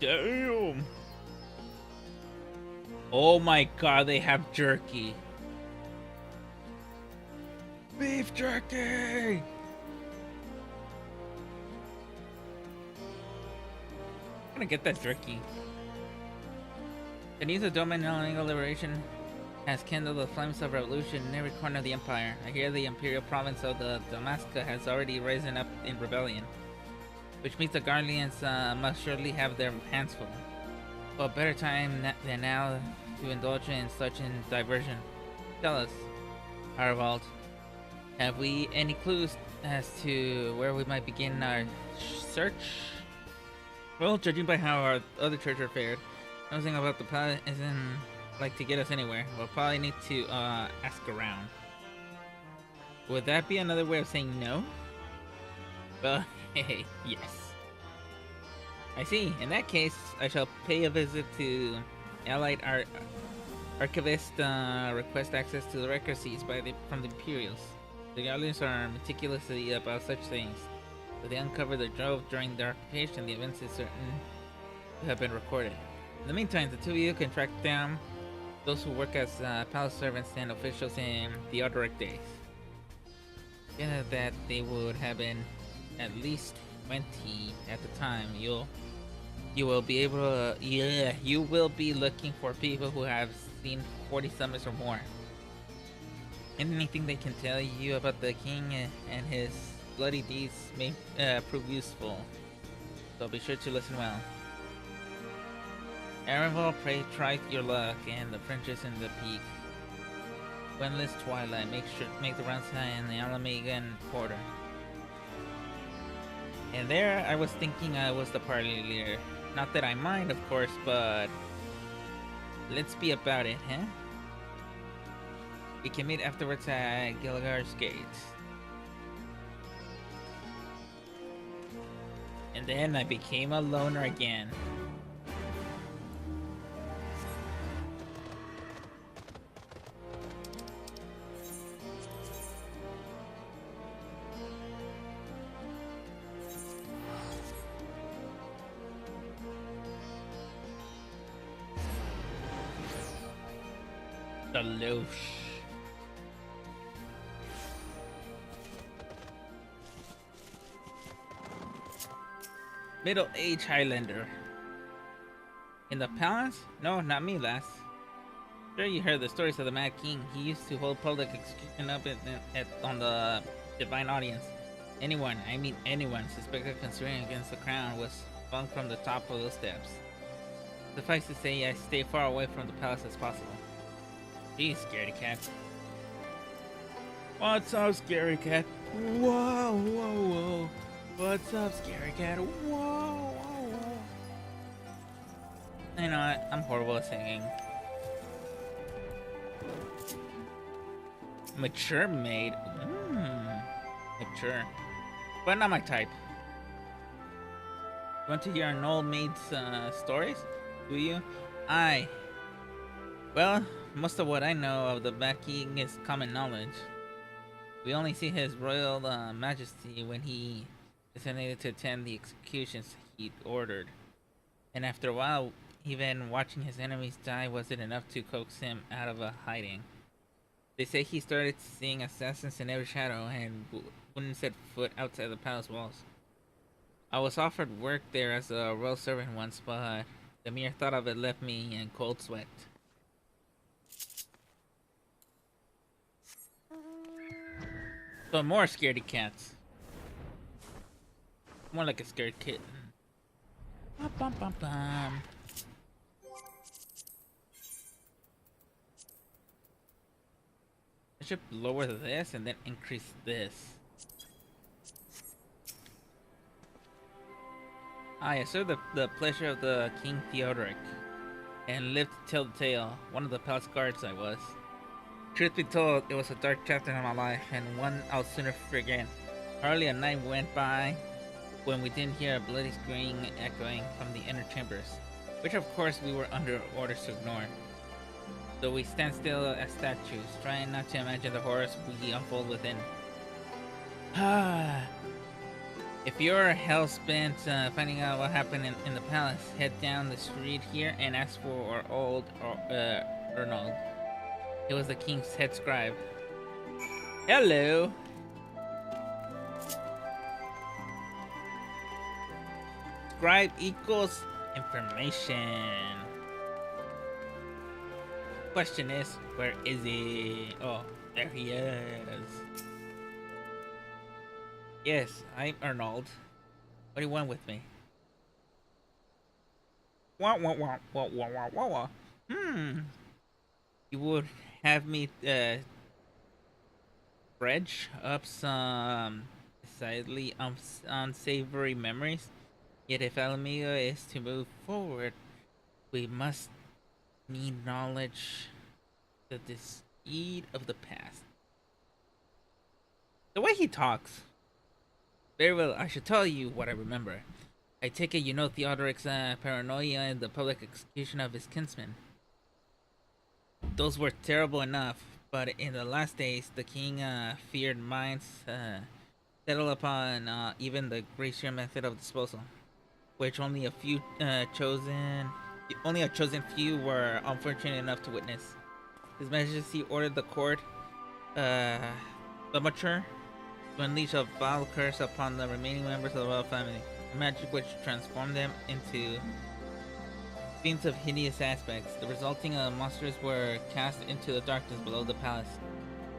Damn! Oh my god, they have jerky. Beef jerky! I'm gonna get that jerky. The news of Dominical liberation has kindled the flames of revolution in every corner of the empire. I hear the imperial province of the Damascus has already risen up in rebellion, which means the Guardians must surely have their hands full. What better time than now to indulge in such a diversion? Tell us, Arvald, have we any clues as to where we might begin our search? Well, judging by how our other churches fared, nothing about the pilot isn't like to get us anywhere. We'll probably need to ask around. Would that be another way of saying no? Well, hey, yes. I see. In that case, I shall pay a visit to Allied Archivist, request access to the records seized from the Imperials. The Guardians are meticulous about such things. If they uncover the drove during their occupation, the events is certain to have been recorded. In the meantime, the two of you can track down those who work as palace servants and officials in the Theodoric days. Given that they would have been at least 20 at the time, you will be able to you will be looking for people who have seen 40 summits or more. Anything they can tell you about the king and his bloody deeds may prove useful, so be sure to listen well. Arvald, pray try your luck and the Frenches in the peak. Windless twilight, make the rounds in the Alamegan quarter. And there I was thinking I was the party leader. Not that I mind, of course, but let's be about it, huh? We can meet afterwards at Gilgar's Gate. And then I became a loner again. The Loesch. Middle-aged Highlander. In the palace? No, not me, lass. Sure, you heard the stories of the Mad King. He used to hold public execution up on the divine audience. Anyone, I mean anyone, suspected of conspiring against the crown was flung from the top of those steps. Suffice to say, I stay far away from the palace as possible. Geez, scaredy cat. What's up, scary cat? Whoa, whoa, whoa. What's up, scary cat? Whoa, whoa, whoa. You know what? I'm horrible at singing. Mature maid. Mature. But not my type. Want to hear an old maid's stories? Do you? Well, most of what I know of the Mad King is common knowledge. We only see his royal majesty when he designated to attend the executions he'd ordered. And after a while, even watching his enemies die wasn't enough to coax him out of a hiding. They say he started seeing assassins in every shadow and wouldn't set foot outside the palace walls. I was offered work there as a royal servant once, but the mere thought of it left me in cold sweat. So more scaredy cats. More like a scared kitten. Bum, bum, bum, bum. I should lower this and then increase this. I served the pleasure of the King Theodoric and lived to tell the tale. One of the palace guards I was. Truth be told, it was a dark chapter in my life and one I'll sooner forget. Hardly a night went by when we didn't hear a bloody scream echoing from the inner chambers, which of course we were under orders to ignore. So we stand still as statues, trying not to imagine the horrors we unfold within. If you're hell-bent finding out what happened in the palace, head down the street here and ask for old Arnold. He was the king's head scribe. Hello! Scribe equals information. Question is, where is he? Oh, there he is. Yes, I'm Arnold. What do you want with me? Wah wah wah wah wah wah wah wah. You would have me dredge up some decidedly unsavory memories. Yet if Alameda is to move forward, we must need knowledge of the speed of the past. The way he talks. Very well, I should tell you what I remember. I take it you know Theodoric's paranoia and the public execution of his kinsmen. Those were terrible enough, but in the last days, the king feared minds settle upon even the gracier method of disposal, which only a chosen few were unfortunate enough to witness. His Majesty ordered the court, the mature, to unleash a vile curse upon the remaining members of the royal family, a magic which transformed them into beings of hideous aspects. The resulting monsters were cast into the darkness below the palace.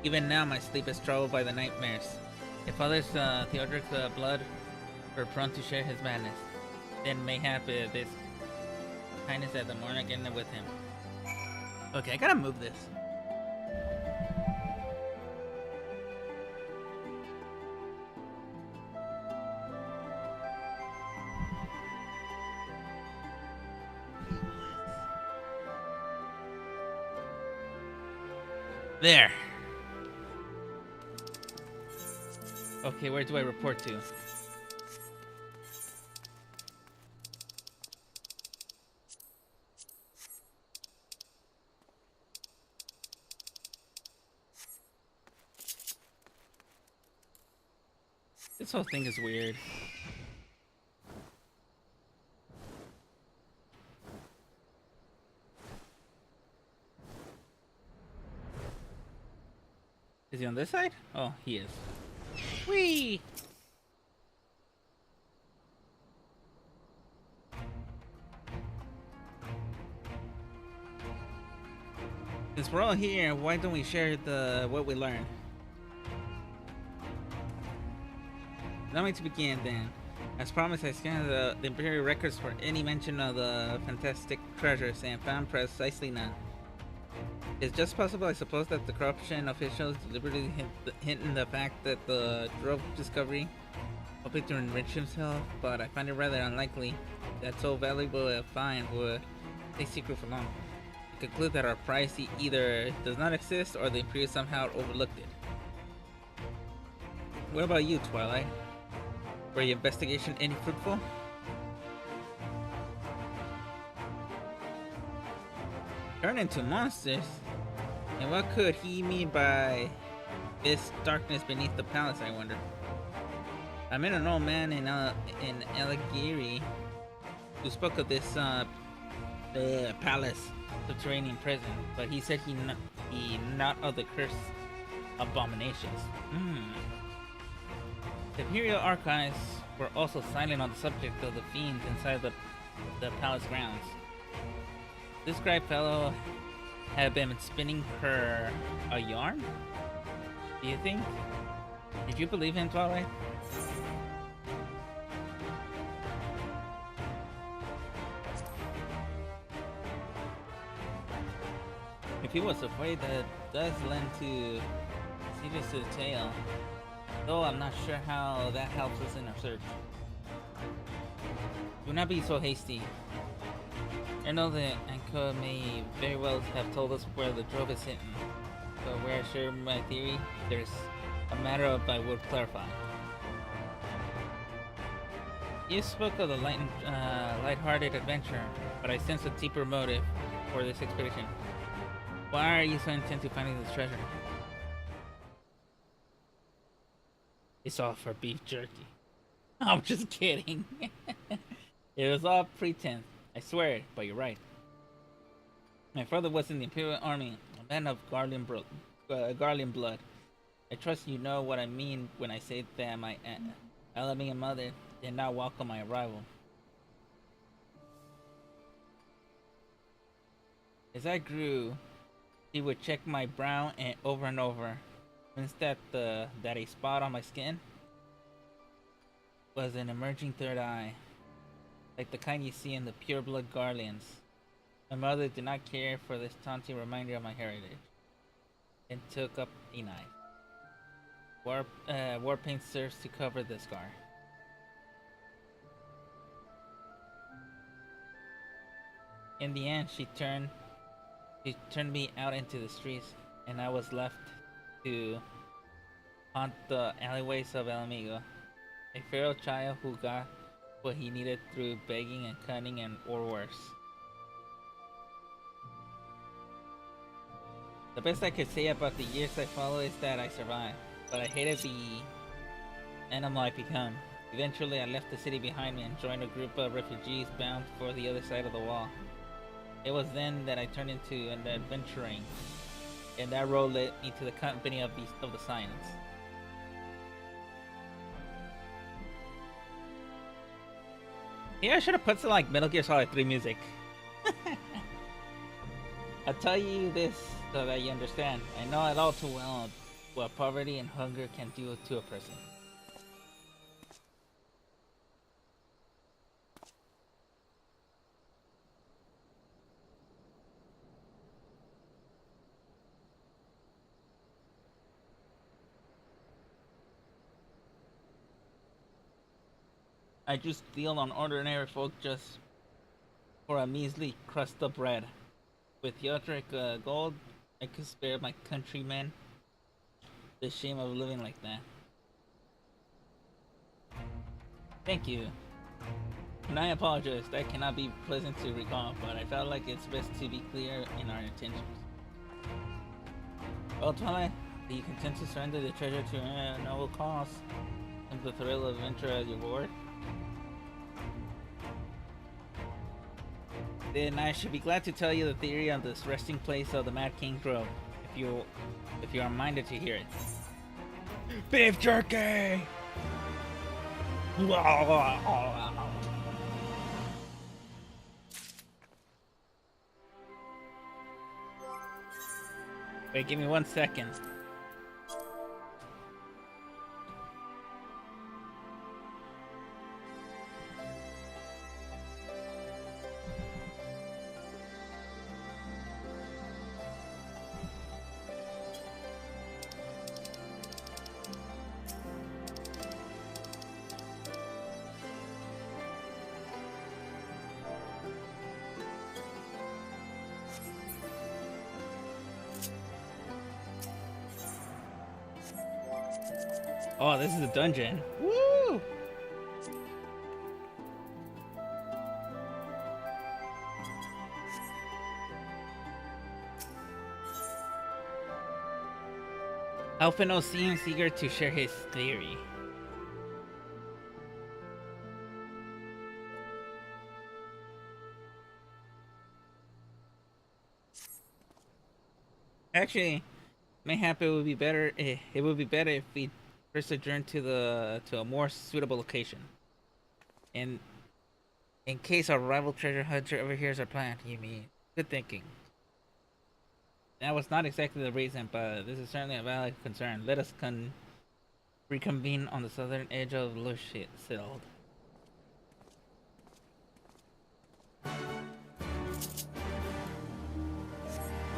Even now my sleep is troubled by the nightmares. If others Theodoric's blood were prone to share his madness, then mayhap this kindness at the morning again with him. Okay, I gotta move this. There. Okay, where do I report to? This whole thing is weird. Is he on this side? Oh, he is. Whee! Since we're all here, why don't we share what we learned? Allow me to begin then. As promised, I scanned the Imperial records for any mention of the fantastic treasures and found precisely none. It's just possible, I suppose, that the corruption officials deliberately hinting the fact that the drove discovery hoping to enrich himself, but I find it rather unlikely that so valuable a find would stay secret for long. I conclude that our prize either does not exist or the Imperial somehow overlooked it. What about you, Twilight? Were your investigation any fruitful? Turn into monsters? And what could he mean by this darkness beneath the palace, I wonder? I met an old man in Elgato who spoke of this palace subterranean prison, but he said he not of the cursed abominations. The Imperial archives were also silent on the subject of the fiends inside the palace grounds. This scribe fellow had been spinning her a yarn? Do you think? Did you believe him, Twilight? If he was afraid, that does lend to serious to the tale. Though I'm not sure how that helps us in our search. Do not be so hasty. I know that Anko may very well have told us where the drove is hidden, but where I share my theory, there's a matter of I would clarify. You spoke of the light-hearted adventure, but I sense a deeper motive for this expedition. Why are you so intent to finding this treasure? It's all for beef jerky. I'm just kidding. It was all pretense. I swear it, but you're right. My father was in the Imperial Army, a man of Garlean blood. I trust you know what I mean when I say that my Alabamian mother did not welcome my arrival. As I grew, he would check my brow over and over. Convinced that a spot on my skin was an emerging third eye, like the kind you see in the pure-blood Garleans. My mother did not care for this taunting reminder of my heritage, and took up a knife. War paint serves to cover the scar. In the end, she turned me out into the streets, and I was left to haunt the alleyways of El Amigo, a feral child who got what he needed through begging and cunning or worse. The best I could say about the years I followed is that I survived, but I hated the animal I become. Eventually, I left the city behind me and joined a group of refugees bound for the other side of the wall. It was then that I turned into an adventuring, and that road led me to the company of the Science. Yeah, I should have put some like Metal Gear Solid 3 music. I'll tell you this so that you understand. I know it all too well what poverty and hunger can do to a person. I just deal on ordinary folk just for a measly crust of bread. With theatric gold, I could spare my countrymen the shame of living like that. Thank you. And I apologize, that cannot be pleasant to recall, but I felt like it's best to be clear in our intentions. Well, Twilight, are you content to surrender the treasure to a noble cause and the thrill of adventure as your reward? Then I should be glad to tell you the theory on this resting place of the Mad King Grove, if you are minded to hear it. Beef jerky! Wait, give me 1 second. Oh, this is a dungeon. Woo! Alphino seems eager to share his theory. Actually, mayhap it would be better. It would be better if we first adjourn to a more suitable location. And in case our rival treasure hunter overhears our plan, you mean? Good thinking. That was not exactly the reason, but this is certainly a valid concern. Let us reconvene on the southern edge of Lushsild.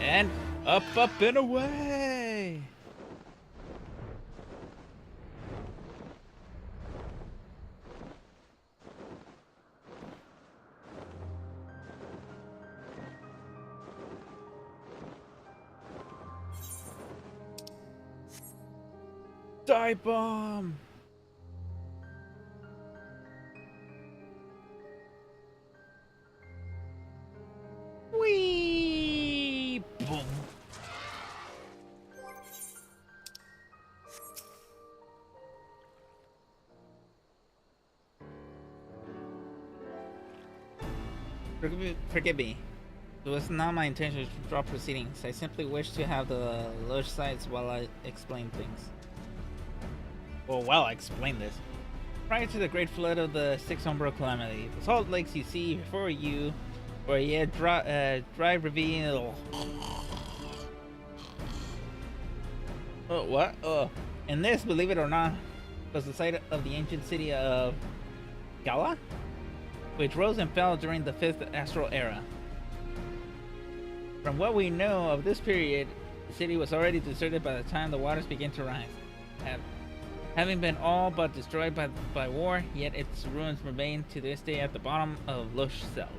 And up, and away! Die bomb! Whee! Boom! Forgive me. It was not my intention to drop proceedings. I simply wish to have the lush sights while I explain things. Well, while I explain this. Prior to the great flood of the Six Umbral Calamity, the salt lakes you see before you were yet dry ravine. Oh, what? Oh. And this, believe it or not, was the site of the ancient city of Gala, which rose and fell during the 5th Astral Era. From what we know of this period, the city was already deserted by the time the waters began to rise. Having been all but destroyed by war, yet its ruins remain to this day at the bottom of Lush Seld.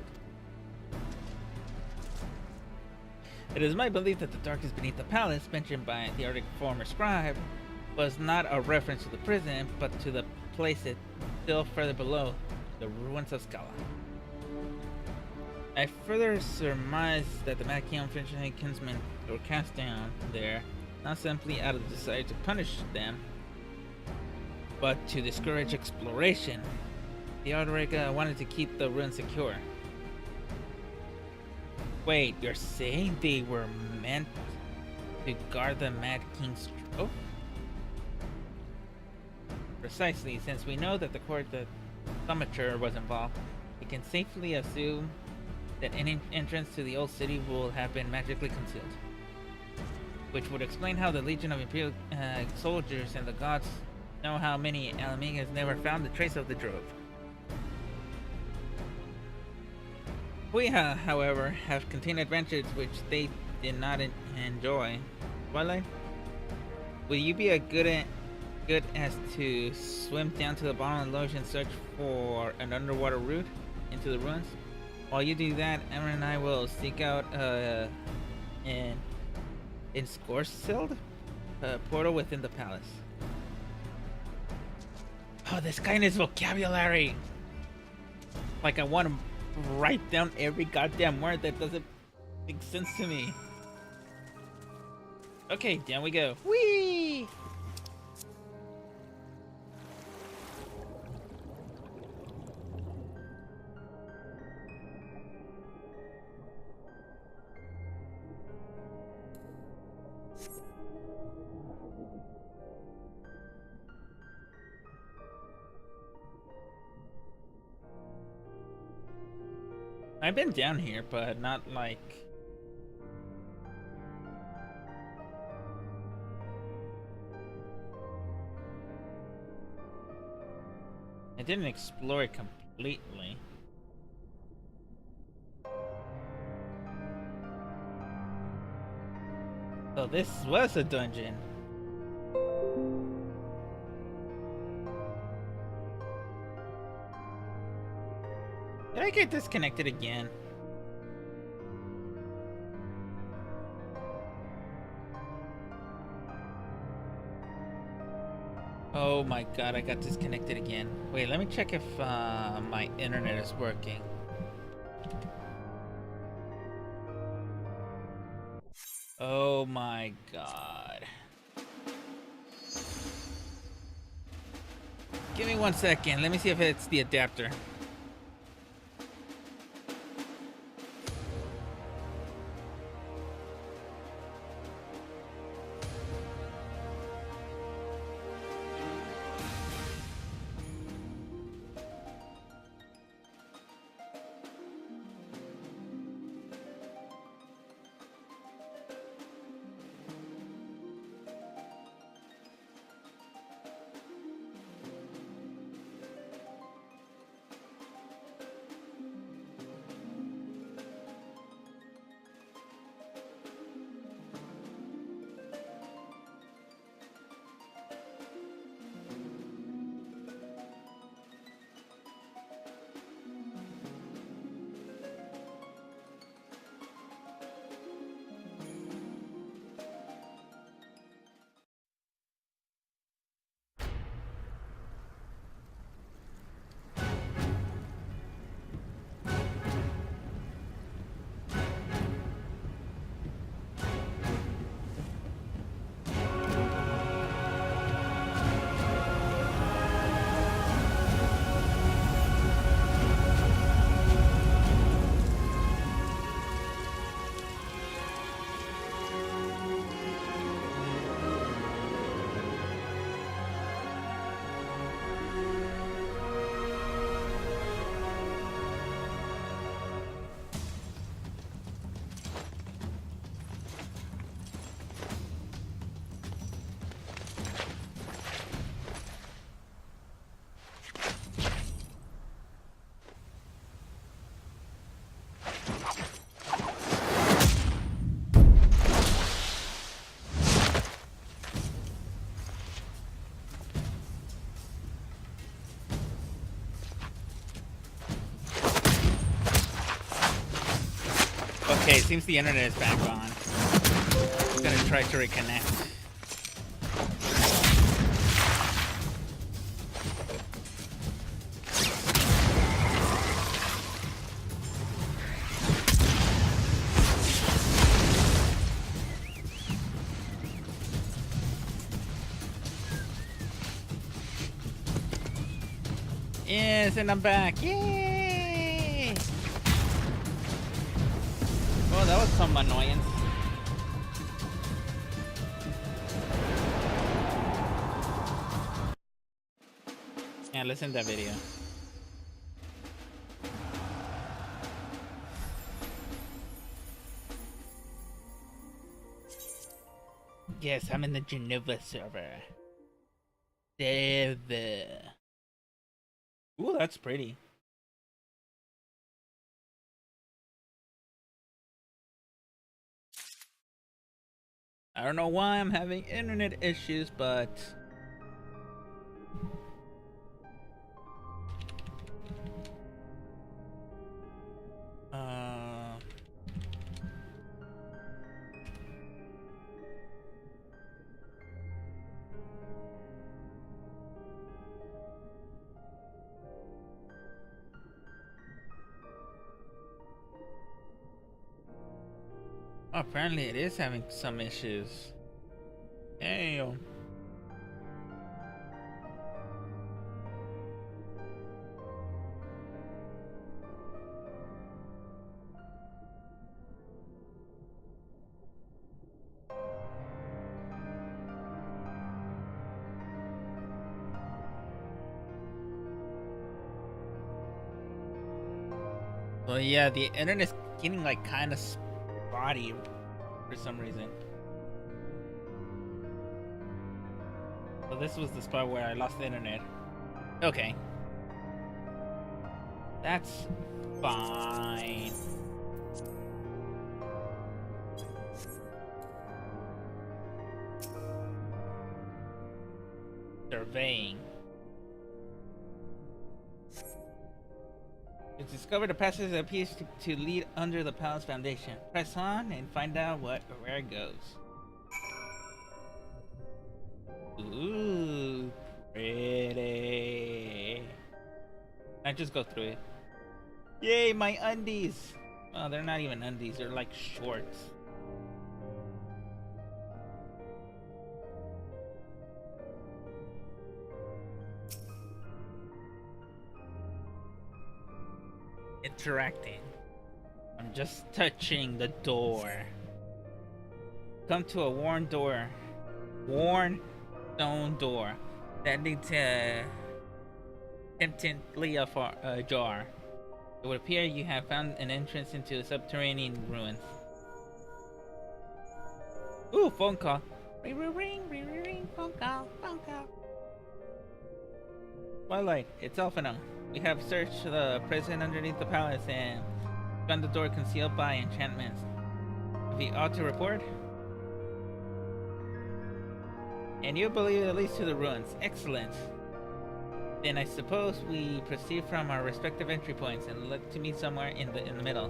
It is my belief that the darkness beneath the palace, mentioned by the Arctic former scribe, was not a reference to the prison, but to the place it still further below, the ruins of Scala. I further surmise that the Matakian French kinsmen were cast down there, not simply out of the desire to punish them, but to discourage exploration. The Outrega wanted to keep the ruins secure. Wait, you're saying they were meant to guard the Mad King's trove? Precisely, since we know that the court that Thaumaturge was involved, we can safely assume that any entrance to the old city will have been magically concealed. Which would explain how the Legion of Imperial soldiers and the gods know how many Alamegas never found the trace of the drove. We, however, have contained adventures which they did not enjoy. Twilight, will you be good as to swim down to the bottom of the ocean and search for an underwater route into the ruins? While you do that, Emma and I will seek out in Scoresild, a portal within the palace. Oh, this guy and his vocabulary! Like I want to write down every goddamn word that doesn't make sense to me. Okay, down we go. Whee! I've been down here, but not like... I didn't explore it completely. So this was a dungeon. Did I get disconnected again? Oh my god, I got disconnected again. Wait, let me check if my internet is working. Oh my god. Give me 1 second. Let me see if it's the adapter. Okay, it seems the internet is back on. I'm gonna try to reconnect. Yes, and I'm back. Yay! Oh, that was some annoyance. Yeah, listen to that video. Yes, I'm in the Geneva server. Ooh, that's pretty. I don't know why I'm having internet issues, but apparently it is having some issues. Damn. Well, yeah, the internet's getting like kind of spotty for some reason. So this was the spot where I lost the internet. Okay. That's fine. Surveying. It's discovered a passage that appears to lead under the palace foundation. Press on and find out where it goes. Ooh, pretty. I just go through it. Yay, my undies! Oh, they're not even undies, they're like shorts. Interacting. I'm just touching the door. Come to a worn stone door, standing temptingly ajar. It would appear you have found an entrance into a subterranean ruins. Ooh, phone call. Ring, ring, ring, ring, ring, ring, phone call, phone call. Twilight, it's Alphina. We have searched the prison underneath the palace and found the door concealed by enchantments. Have you ought to report? And you believe it leads to the ruins. Excellent. Then I suppose we proceed from our respective entry points and look to meet somewhere in the middle.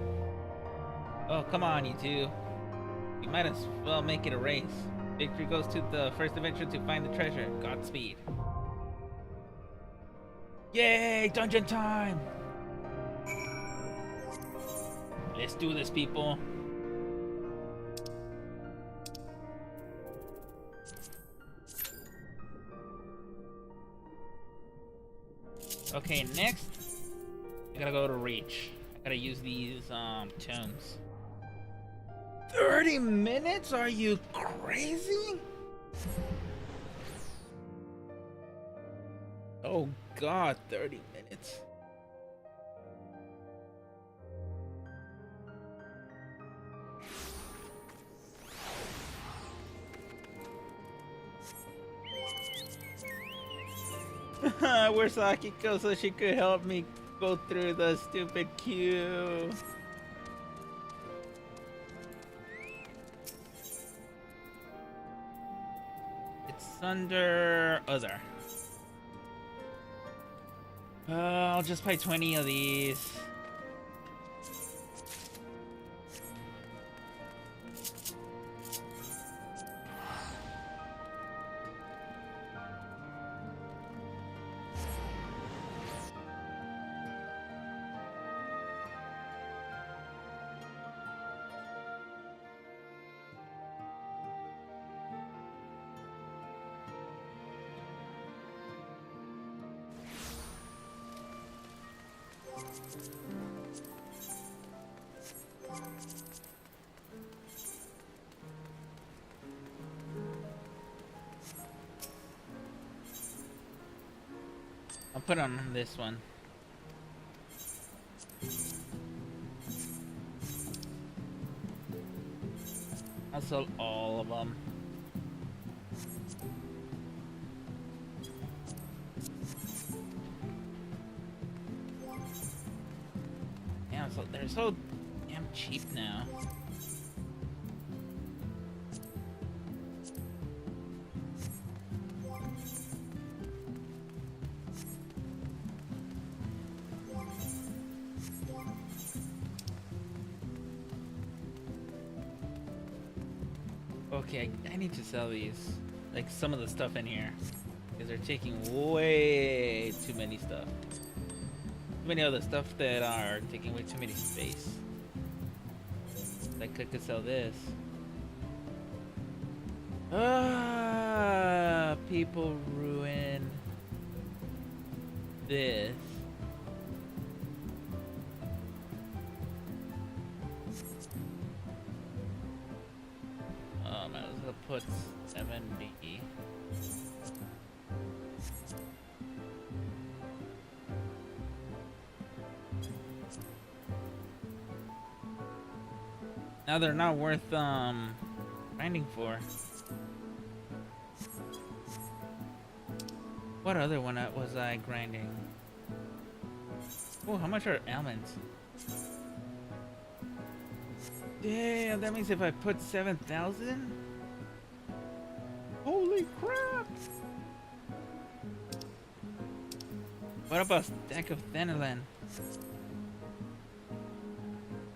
Oh, come on, you two. We might as well make it a race. Victory goes to the first adventure to find the treasure. Godspeed. Yay, dungeon time! Let's do this, people. Okay, next, I gotta go to Reach. I gotta use these tomes. 30 minutes? Are you crazy? Oh God, 30 minutes. Where's Akiko so she could help me go through the stupid queue? It's under other. I'll just buy 20 of these. put on this one. I'll sell all of them. Damn, so they're so damn cheap now. Okay, I need to sell these. Like some of the stuff in here. Because they're taking way too many stuff. Too many other stuff that are taking way too many space. Like I could sell this. Ah, people ruin this. I might as well put 70. Now they're not worth grinding for. What other one was I grinding? Oh, how much are almonds? Damn, that means if I put 7,000? Holy crap! What about a stack of Thenelin?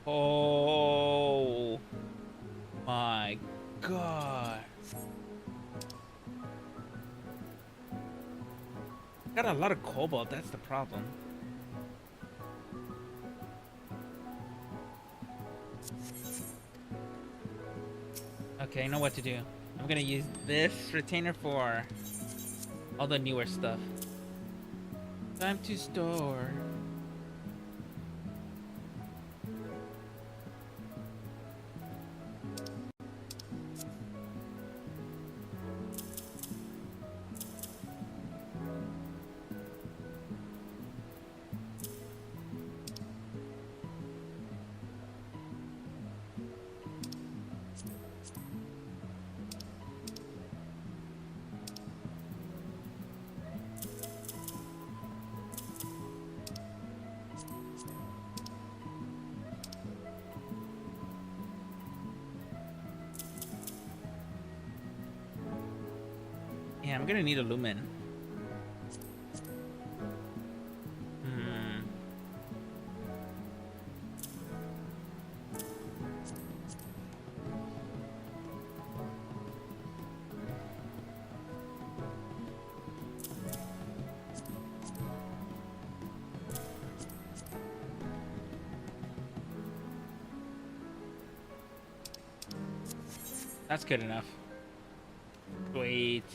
Oh my god. Got a lot of cobalt, that's the problem. Okay, I know what to do. I'm gonna use this retainer for all the newer stuff. Time to store. Yeah, I'm gonna need a lumen. That's good enough. Wait.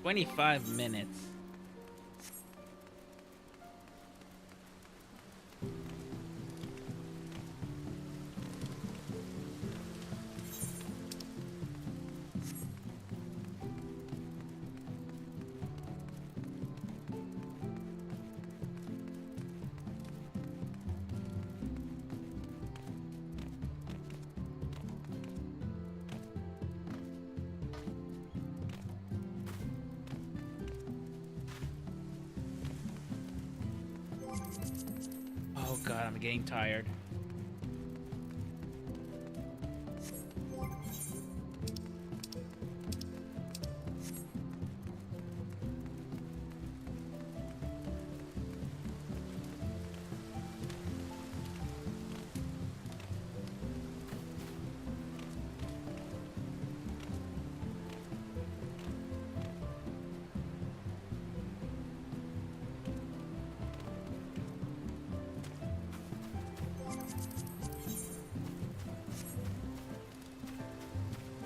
25 minutes. Oh god, I'm getting tired.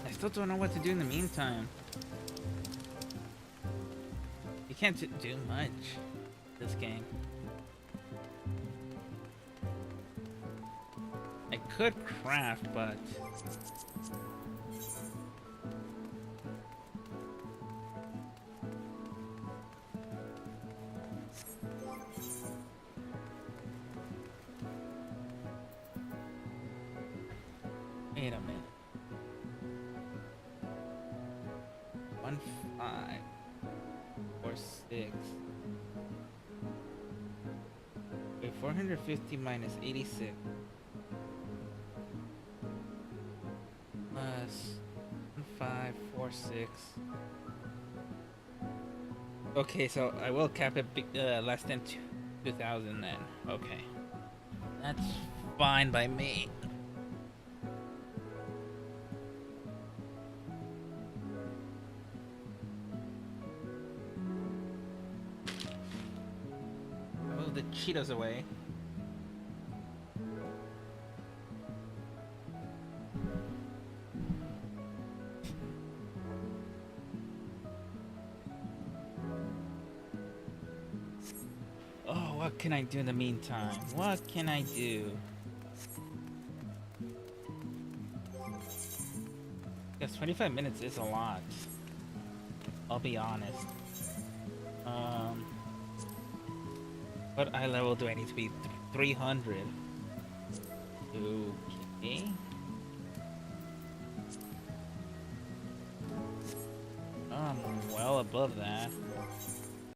I still don't know what to do in the meantime. You can't do much this game. I could craft, but Wait a minute. 1, 5, 4, 6. Wait, 450 minus 86. Plus 1, 5, 4, 6. Okay, so I will cap it less than 2,000 then. Okay. That's fine by me. Move the Cheetos away. Oh, what can I do in the meantime? What can I do? Yes, 25 minutes is a lot. I'll be honest. What eye level do I need to be? 300. Okay. I'm well above that.